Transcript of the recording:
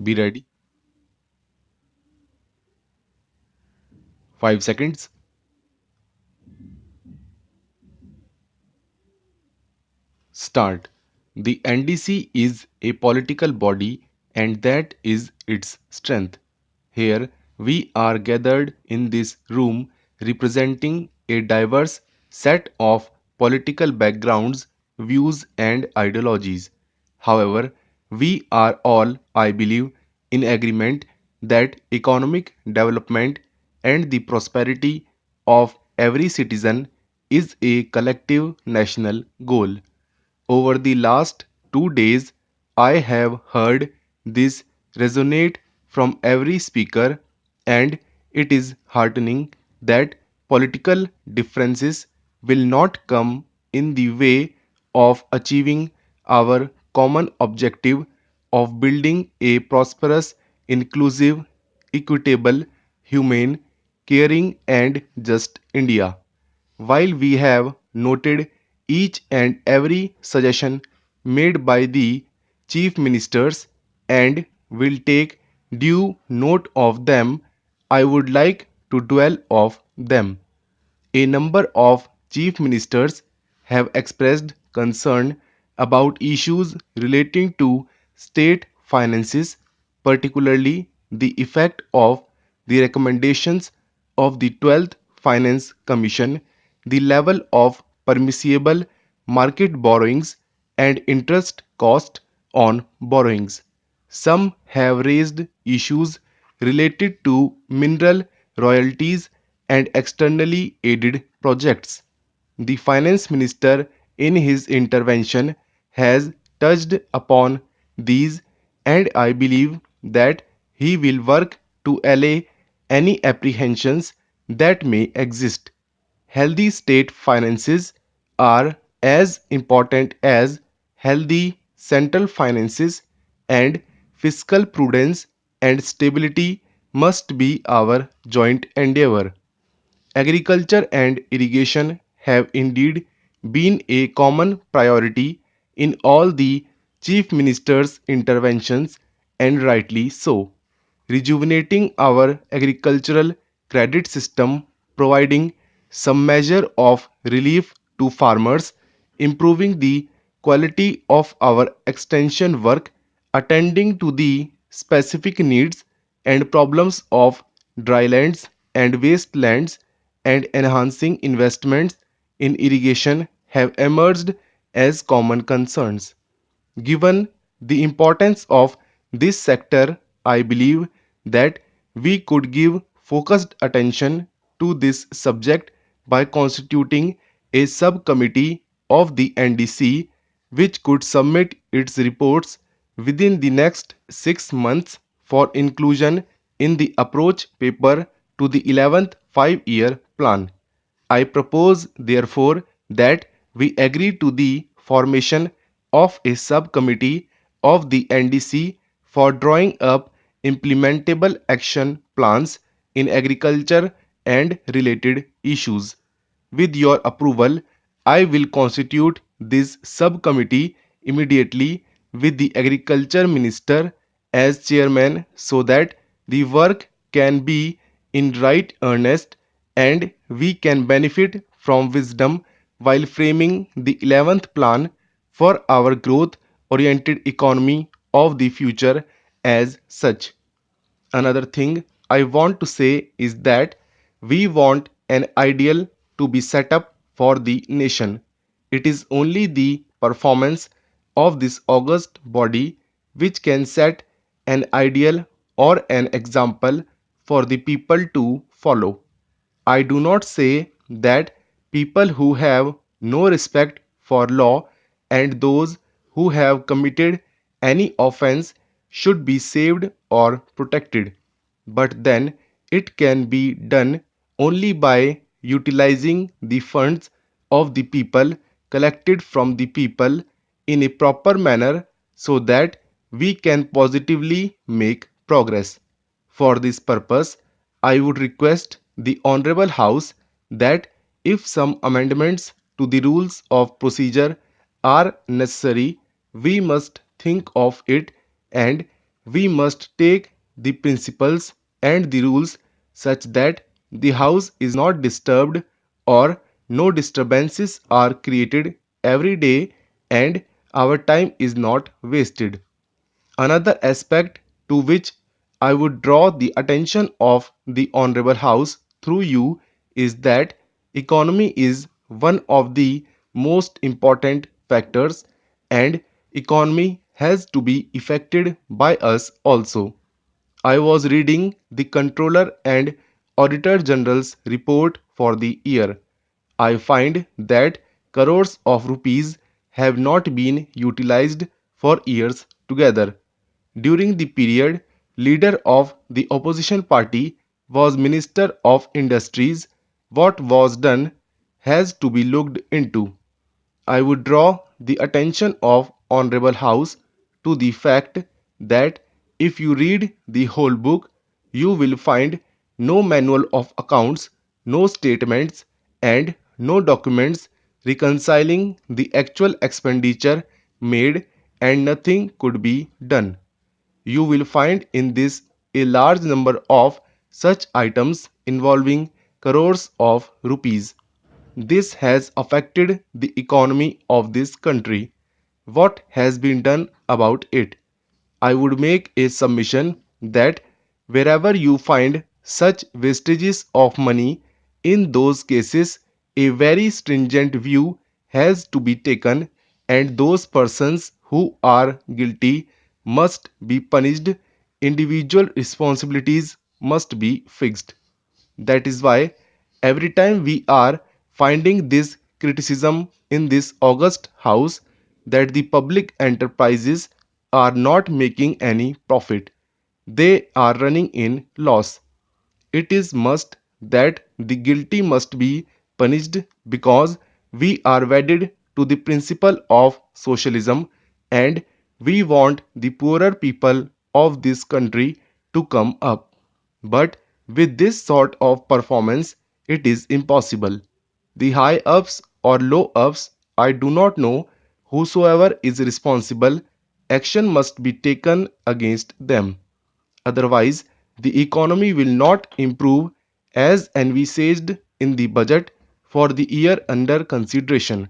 Be ready. 5 seconds. Start. The NDC is a political body and that is its strength. Here we are gathered in this room representing a diverse set of political backgrounds, views and ideologies. However, we are all, I believe, in agreement that economic development and the prosperity of every citizen is a collective national goal. Over the last 2 days, I have heard this resonate from every speaker, and it is heartening that political differences will not come in the way of achieving our common objective of building a prosperous, inclusive, equitable, humane, caring, and just India. While we have noted each and every suggestion made by the chief ministers and will take due note of them, I would like to dwell of them. A number of chief ministers have expressed concern about issues relating to state finances, particularly the effect of the recommendations of the 12th Finance Commission, the level of permissible market borrowings and interest cost on borrowings. Some have raised issues related to mineral royalties and externally aided projects. The finance minister, in his intervention, has touched upon these, and I believe that he will work to allay any apprehensions that may exist. Healthy state finances are as important as healthy central finances, and fiscal prudence and stability must be our joint endeavor. Agriculture and irrigation have indeed been a common priority in all the chief ministers' interventions, and rightly so. Rejuvenating our agricultural credit system, providing some measure of relief to farmers, improving the quality of our extension work, attending to the specific needs and problems of drylands and wastelands, and enhancing investments in irrigation have emerged as common concerns. Given the importance of this sector, I believe that we could give focused attention to this subject by constituting a subcommittee of the NDC which could submit its reports within the next 6 months for inclusion in the approach paper to the 11th 5-year plan. I propose, therefore, that we agree to the formation of a subcommittee of the NDC for drawing up implementable action plans in agriculture and related issues. With your approval, I will constitute this subcommittee immediately with the Agriculture Minister as chairman so that the work can be in right earnest and we can benefit from wisdom while framing the 11th plan for our growth oriented economy of the future as such. Another thing I want to say is that we want an ideal to be set up for the nation. It is only the performance of this august body which can set an ideal or an example for the people to follow. I do not say that people who have no respect for law and those who have committed any offense should be saved or protected, but then it can be done only by utilizing the funds of the people collected from the people in a proper manner so that we can positively make progress. For this purpose, I would request the Honorable House that if some amendments to the rules of procedure are necessary, we must think of it and We must take the principles and the rules such that the house is not disturbed or no disturbances are created every day and our time is not wasted. Another aspect to which I would draw the attention of the Honorable House through you is that economy is one of the most important factors and economy has to be affected by us also. I was reading the Controller and Auditor General's report for the year. I find that crores of rupees have not been utilized for years together. During the period, leader of the opposition party was Minister of Industries. What was done has to be looked into. I would draw the attention of Honorable House to the fact that if you read the whole book, you will find no manual of accounts, no statements, and no documents reconciling the actual expenditure made, and nothing could be done. You will find in this a large number of such items involving crores of rupees. This has affected the economy of this country. What has been done about it? I would make a submission that wherever you find such wastages of money, in those cases a very stringent view has to be taken and those persons who are guilty must be punished. Individual responsibilities must be fixed. That is why every time we are finding this criticism in this august house that the public enterprises are not making any profit, they are running in loss. It is must that the guilty must be punished because we are wedded to the principle of socialism and we want the poorer people of this country to come up. But with this sort of performance, it is impossible. The high ups or low ups, I do not know, whosoever is responsible, action must be taken against them. Otherwise, the economy will not improve as envisaged in the budget for the year under consideration.